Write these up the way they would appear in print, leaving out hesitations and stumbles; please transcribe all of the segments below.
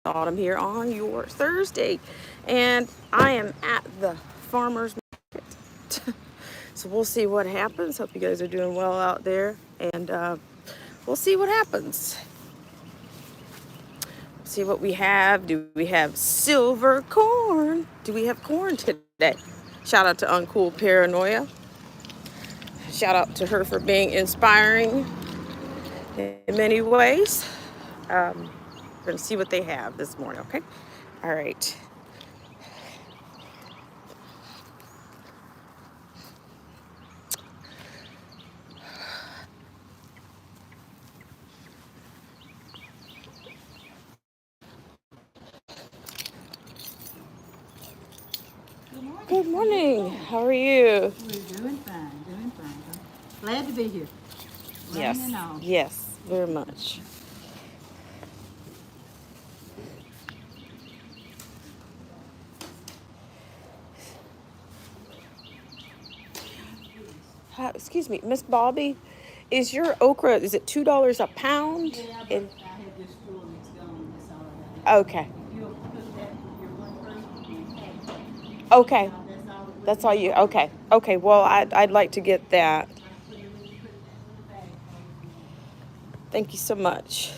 Autumn here on your Thursday, and I am at the farmer's market. So we'll see what happens. Hope you guys are doing well out there, and we'll see what happens. See what we have. Do we have silver corn? Do we have corn today? Shout out to Uncool Paranoia. Shout out to her for being inspiring in many ways. We're going to see what they have this morning, okay? All right. Good morning. How are you? We're doing fine, doing fine. Glad to be here. Yes. Rain and all. Yes, very much. Excuse me, Miss Bobby, is your okra, is it $2 a pound? Yeah, but I had this full and it's gone. That's all I got. Okay. You'll put that with your one person and pack it. Okay. That's all. That's all you, okay. Okay, well, I'd like to get that. Thank you so much.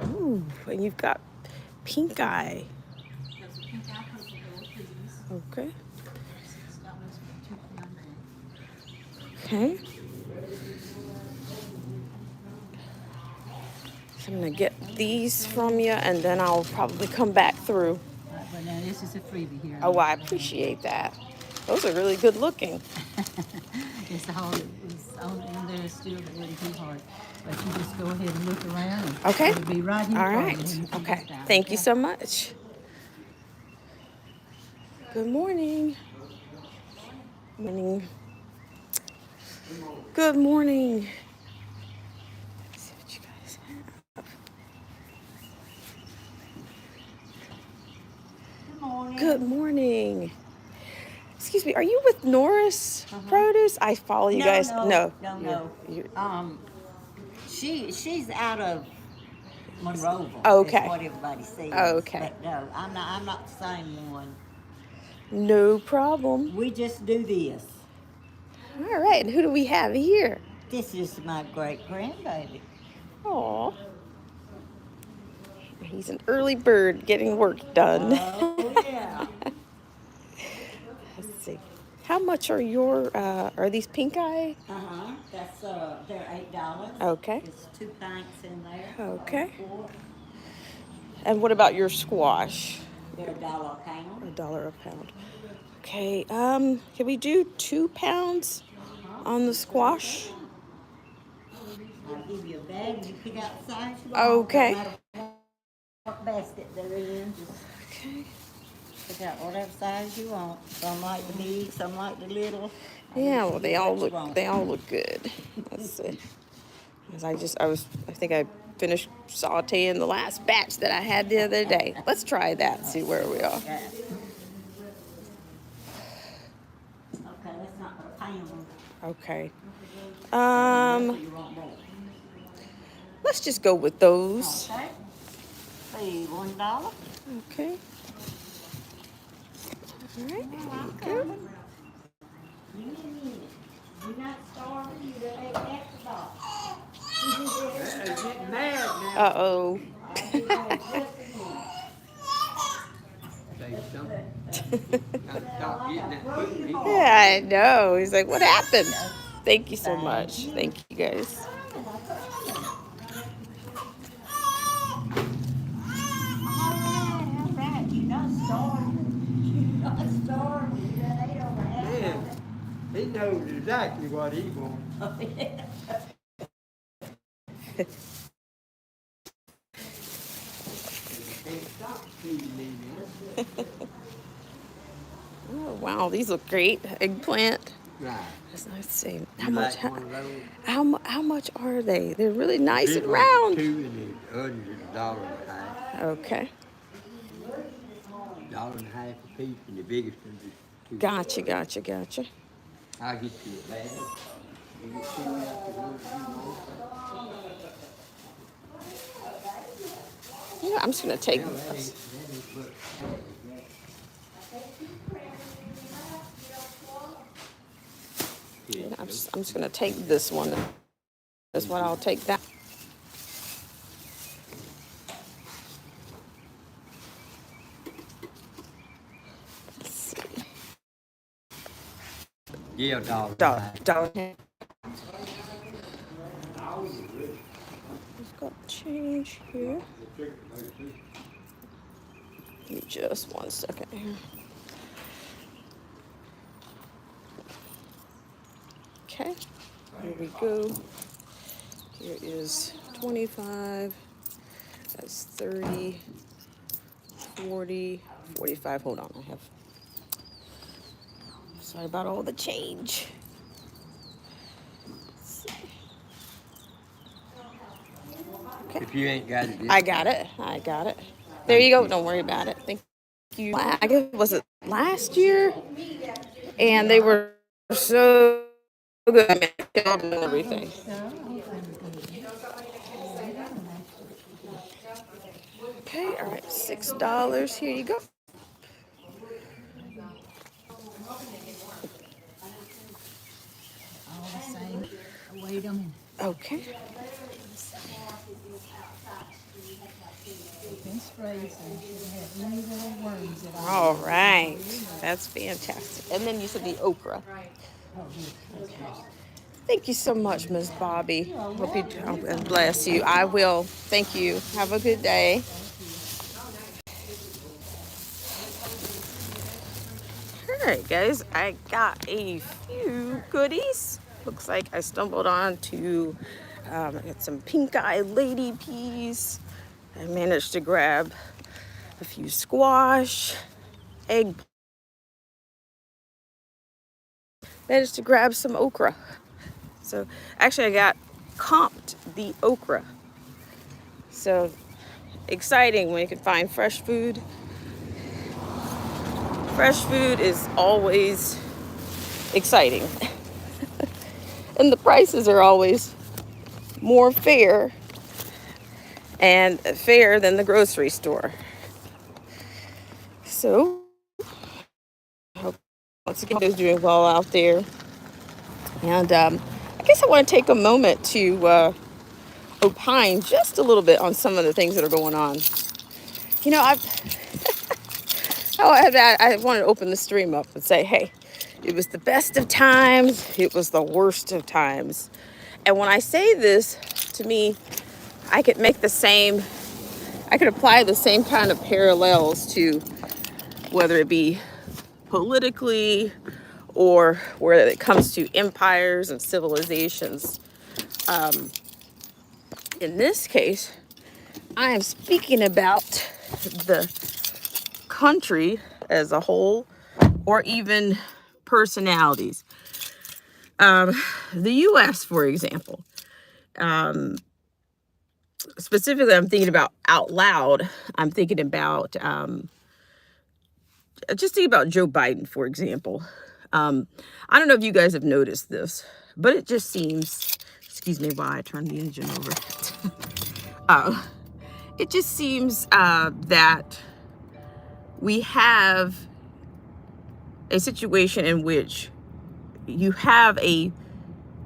Ooh, and you've got pink eye. There's a pink eye purple there, please. Okay. $6 for 2 pound bag. Okay. So I'm gonna get these from you, and then I'll probably come back through. Right, but now this is a freebie here. Oh, I appreciate that. Those are really good looking. It's all it's on in there still really too hard. But you just go ahead and look around and Okay. it'll be right here. All for you right. when you come Okay. down, Thank you okay? so much. Good morning. Morning. Good morning. Let's see what you guys have. Good morning. Good morning. Excuse me, are you with Norris Produce? I follow you guys. No. You're- She's out of Monroeville. Okay. Is what everybody says. Okay. But no, I'm not the same one. no problem. We just do this. All right, and who do we have here? This is my great grandbaby. Aw. He's an early bird getting work done. Oh yeah. Let's see. How much are are these pink eye? That's they're $8. Okay. It's 2 pints in there. Okay. 4. And what about your squash? They're $1 a pound. $1 a pound. Okay, can we do 2 pounds on the squash? I'll give you a bag and you pick out the size you want. Okay. No matter what basket they're in, just Okay. pick out whatever size you want. Some like the big, some like the little. Yeah, well, they all What you want. look good. Let's see. 'Cause I think I finished sauteing the last batch that I had the other day. Let's try that and see where we are. Yeah. Okay, that's not a pound. Okay. You want more. Let's just go with those. Okay. See, $1. Okay. All right. There you go. You're not starving, you don't make extra dollars. Getting mad now. Uh-oh. Stop getting that food. Yeah, I know. He's like, what happened? Thank you so much. Thank you, guys. All right, you're not starving. You're not starving. You done ate over half of Man, he knows exactly what he wants. it. Can't stop feeding me now. Oh, wow, these look great. Eggplant. Right. Let's see. How You much? like one of those? How much are they? They're really nice Big and one's round. 2 and the other's $1.50. Okay. $1.50 a piece, and the biggest one is 2. Gotcha. I'll get you a bag. You can send me out the ones you want. Yeah, I'm just gonna take this. Yeah, I'm just gonna take this one. That's what I'll take that. Let's see. Yeah, dog. Dollar. Just got change here. Give me just 1 second here. Okay, here we go. Here is 25. That's 30, 40, 45. Hold on, I have. Sorry about all the change. If you ain't got it, I got it. There you go. Don't worry about it. Thank you. I guess was it last year? And they were so good. I mean, and everything. Okay, all right, $6. Here you go. All the same. Weigh them Okay. and sprays, so you shouldn't have any little worms at all. All right. That's fantastic. And then you said the okra. Thank you so much, Miss Bobby. Hope you and bless you. I will. Thank you. Have a good day. All right, guys. I got a few goodies. Looks like I stumbled onto I got some pink-eye lady peas. I managed to grab a few squash, egg. Managed to grab some okra. So actually I got comped the okra. So exciting when you can find fresh food. Fresh food is always exciting. And the prices are always more fair and fair than the grocery store. So I hope once again is doing well out there. And I guess I want to take a moment to opine just a little bit on some of the things that are going on. You know, I wanted to open the stream up and say, hey, it was the best of times, it was the worst of times. And when I say this, to me, I could apply the same kind of parallels to whether it be politically or where it comes to empires and civilizations. In this case, I am speaking about the country as a whole, or even personalities. The U.S., for example. Specifically, I'm thinking about out loud. I'm thinking about just think about Joe Biden, for example. I don't know if you guys have noticed this, but it just seems, excuse me while I turn the engine over. It just seems that we have a situation in which you have a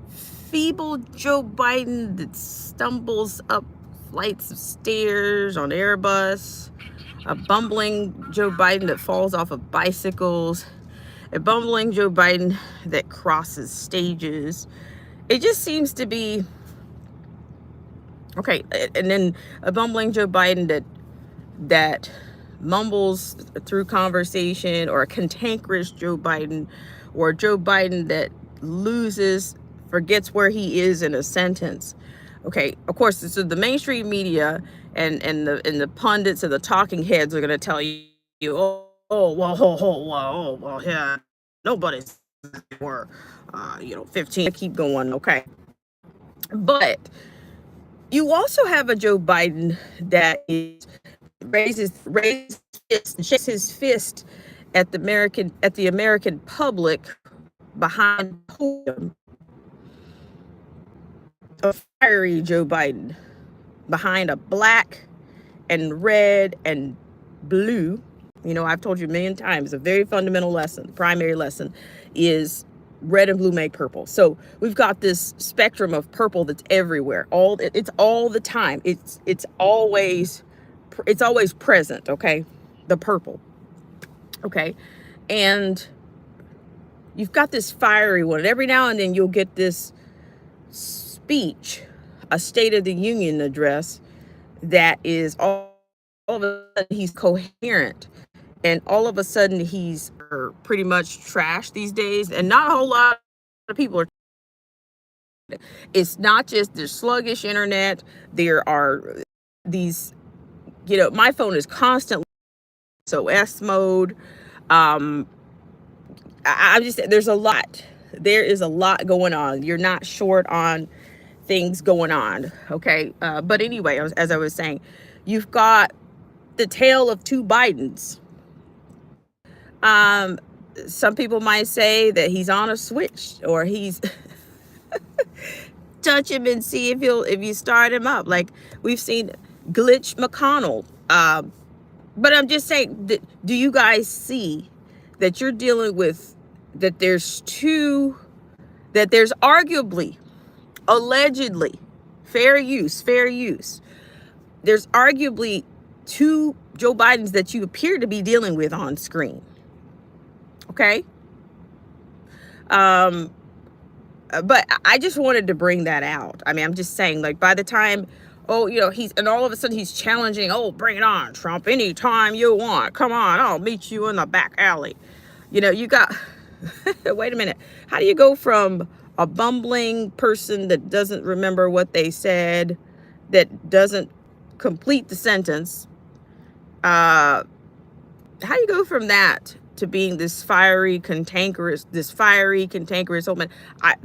feeble Joe Biden that stumbles up flights of stairs on Airbus, a bumbling Joe Biden that falls off of bicycles, a bumbling Joe Biden that crosses stages. It just seems to be, okay, and then a bumbling Joe Biden that mumbles through conversation, or a cantankerous Joe Biden, or Joe Biden that forgets where he is in a sentence. Okay, of course, so the mainstream media and the pundits and the talking heads are going to tell you, well, yeah, nobody's were, 15. Keep going, okay. But you also have a Joe Biden that raises fists and shakes his fist at the American public behind the podium. A fiery Joe Biden behind a black and red and blue. You know, I've told you a million times, a very fundamental lesson, the primary lesson is red and blue make purple. So we've got this spectrum of purple that's everywhere. It's all the time. It's always present, okay? The purple. Okay? And you've got this fiery one. And every now and then you'll get this speech, a State of the Union address that is all of a sudden he's coherent, and all of a sudden he's pretty much trash these days, and not a whole lot of people are. It's not just the sluggish internet. There are these, you know, my phone is constantly SOS mode. I'm just, there's a lot. There is a lot going on. You're not short on things going on, okay? But anyway, as I was saying, you've got the tale of two Bidens. Some people might say that he's on a switch, or he's touch him and see if you start him up. Like we've seen Glitch McConnell. But I'm just saying, do you guys see that you're dealing with, that there's arguably, allegedly, fair use, there's arguably two Joe Bidens that you appear to be dealing with on screen. Okay? But I just wanted to bring that out. I mean, I'm just saying, like, by the time, oh, you know, and all of a sudden he's challenging, oh, bring it on, Trump, anytime you want. Come on, I'll meet you in the back alley. You know, you got, wait a minute. How do you go from a bumbling person that doesn't remember what they said, that doesn't complete the sentence, how do you go from that to being this fiery, cantankerous old man?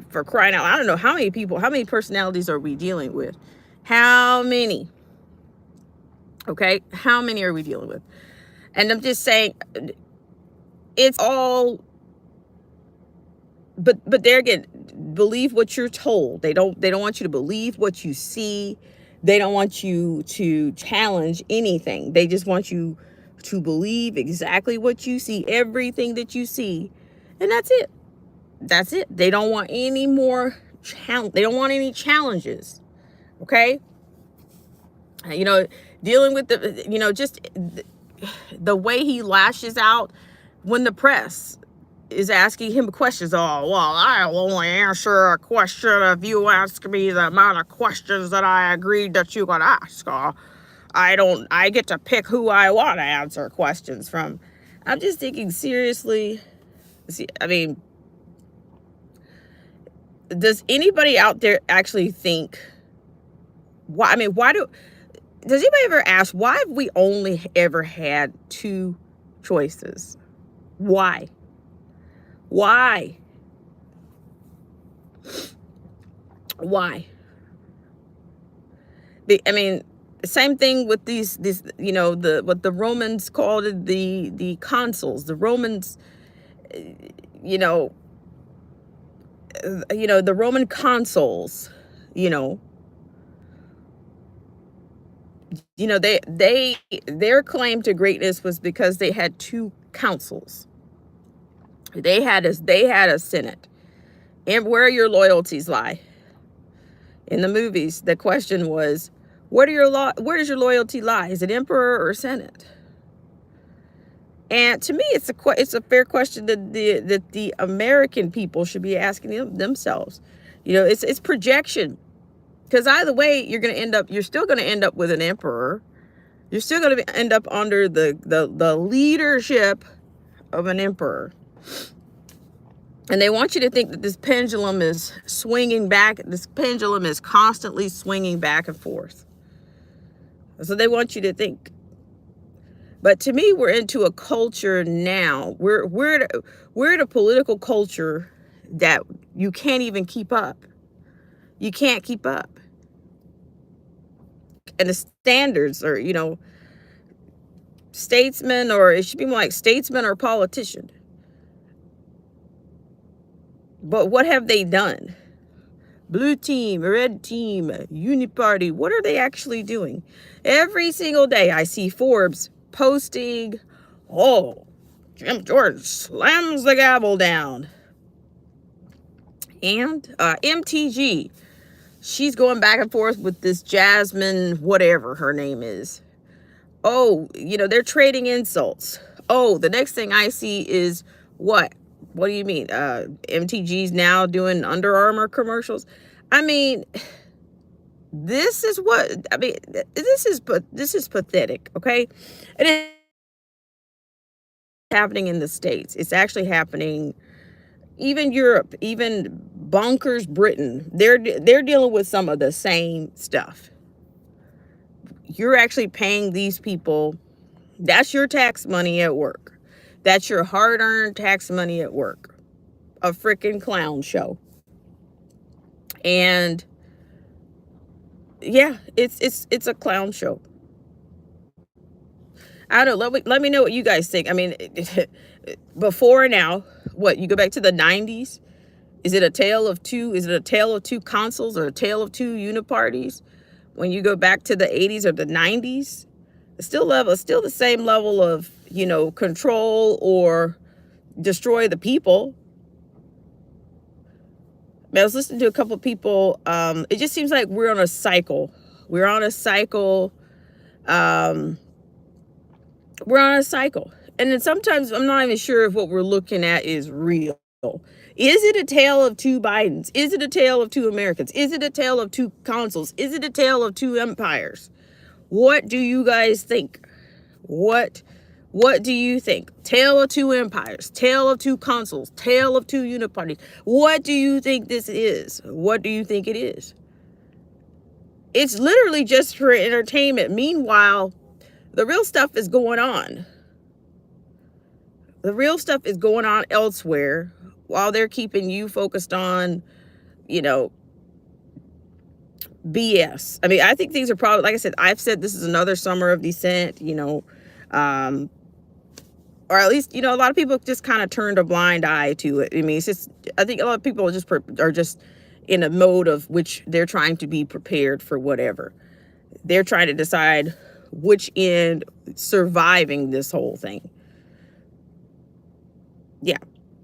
For crying out, I don't know how many personalities are we dealing with? How many? Okay, how many are we dealing with? And I'm just saying, it's all, but there again, believe what you're told. They don't want you to believe what you see. They don't want you to challenge anything. They just want you to believe exactly what you see, everything that you see, and that's it. That's it. They don't want any more challenge. They don't want any challenges. Okay? You know, dealing with the, you know, just the way he lashes out when the press is asking him questions. Oh, well, I'll only answer a question if you ask me the amount of questions that I agreed that you could ask. I get to pick who I want to answer questions from. I'm just thinking, seriously, I mean, does anybody out there actually think, does anybody ever ask, why have we only ever had two choices? Why? Why? I mean, same thing with these, you know, what the Romans called it, the consuls. The Romans, you know, the Roman consuls, their claim to greatness was because they had two councils. They had a Senate. And where your loyalties lie? In the movies, the question was, where does your loyalty lie? Is it emperor or Senate? And to me, it's a fair question that the American people should be asking themselves. You know, it's projection. Because either way, you're still going to end up with an emperor. You're still going to end up under the leadership of an emperor. And they want you to think that this pendulum is swinging back. This pendulum is constantly swinging back and forth. So they want you to think. But to me, we're into a culture now. We're at a political culture that you can't even keep up. You can't keep up. And the standards are, statesman, or it should be more like statesman or politician. But what have they done? blue team, red team, uniparty. What are they actually doing? Every single day I see Forbes posting, oh, Jim Jordan slams the gavel down. And MTG, she's going back and forth with this Jasmine, whatever her name is. Oh, you know, they're trading insults. Oh, the next thing I see is what? What do you mean? MTG's now doing Under Armour commercials. I mean, this is pathetic, okay? And it's happening in the States. It's actually happening even Europe, even bonkers Britain. They're dealing with some of the same stuff. You're actually paying these people. That's your tax money at work. That's your hard-earned tax money at work. A freaking clown show. And yeah, it's a clown show. I don't know. Let me know what you guys think. I mean, before and now, what, you go back to the 90s? Is it a tale of two? Is it a tale of two consoles or a tale of two uniparties? When you go back to the 80s or the 90s, it's still the same level of, you know, control or destroy the people. I was listening to a couple of people. It just seems like we're on a cycle. We're on a cycle. And then sometimes I'm not even sure if what we're looking at is real. Is it a tale of two Bidens? Is it a tale of two Americans? Is it a tale of two consuls? Is it a tale of two empires? What do you guys think? What do you think? Tale of two empires, tale of two consuls, tale of two uniparties. What do you think this is? What do you think it is? It's literally just for entertainment. Meanwhile, the real stuff is going on. The real stuff is going on elsewhere while they're keeping you focused on, you know, BS. I mean, I think things are probably, like I said, I've said this is another summer of dissent, you know, or at least, you know, a lot of people just kind of turned a blind eye to it. I mean, it's just, I think a lot of people are just in a mode of which they're trying to be prepared for whatever. They're trying to decide which end surviving this whole thing. Yeah.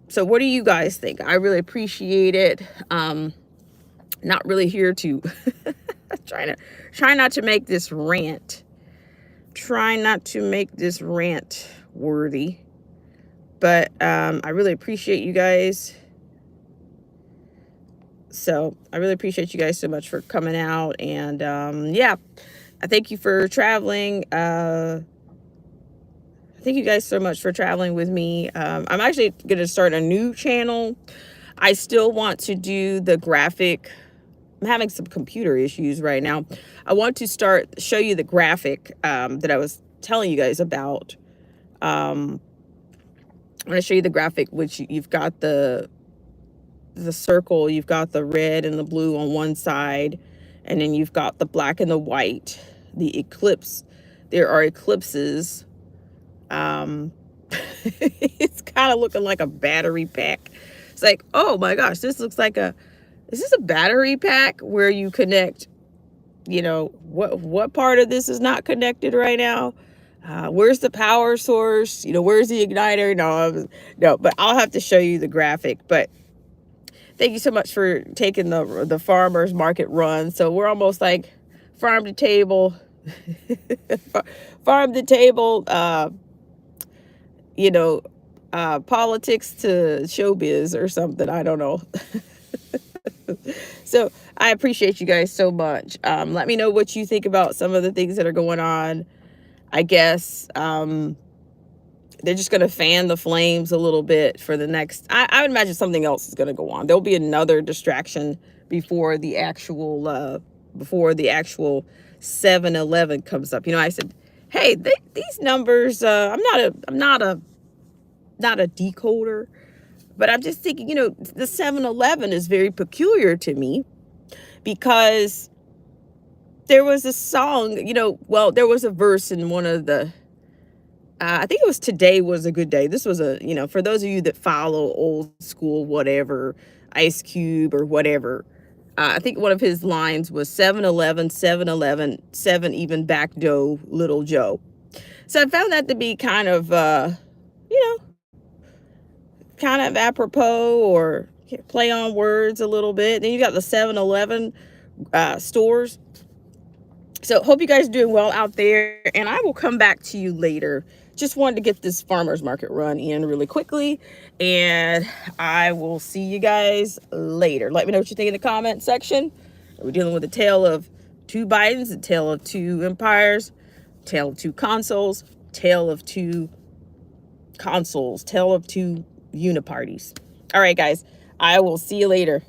So what do you guys think? I really appreciate it. Not really here to try not to make this rant. Try not to make this rant worthy. But I really appreciate you guys. So I really appreciate you guys so much for coming out. And yeah, I thank you for traveling. Thank you guys so much for traveling with me. I'm actually going to start a new channel. I still want to do the graphic. I'm having some computer issues right now. I want to show you the graphic that I was telling you guys about. I'm going to show you the graphic, which you've got the circle, you've got the red and the blue on one side, and then you've got the black and the white, the eclipse. There are eclipses. It's kind of looking like a battery pack. It's like, oh my gosh, this looks like is this a battery pack where you connect, you know, what part of this is not connected right now? Where's the power source? You know, where's the igniter? No, but I'll have to show you the graphic. But thank you so much for taking the farmers market run. So we're almost like farm to table, farm to table, you know, politics to showbiz or something. I don't know. So I appreciate you guys so much. Let me know what you think about some of the things that are going on. I guess they're just going to fan the flames a little bit for the next. I would imagine something else is going to go on. There'll be another distraction before the actual 7-11 comes up. You know, I said, hey, these numbers. I'm not a decoder, but I'm just thinking, you know, the 7-11 is very peculiar to me because there was a song, you know, well, there was a verse in one of the, I think it was Today Was a Good Day. This was you know, for those of you that follow old school, whatever, Ice Cube or whatever, I think one of his lines was 7-Eleven, 7-Eleven, 7 even back dough, Little Joe. So I found that to be kind of, you know, kind of apropos or play on words a little bit. Then you got the 7-Eleven stores. So hope you guys are doing well out there, and I will come back to you later. Just wanted to get this farmer's market run in really quickly, and I will see you guys later. Let me know what you think in the comment section. We're dealing with a tale of two Bidens, a tale of two empires, tale of two consoles, tale of two consoles, tale of two uniparties. All right, guys, I will see you later.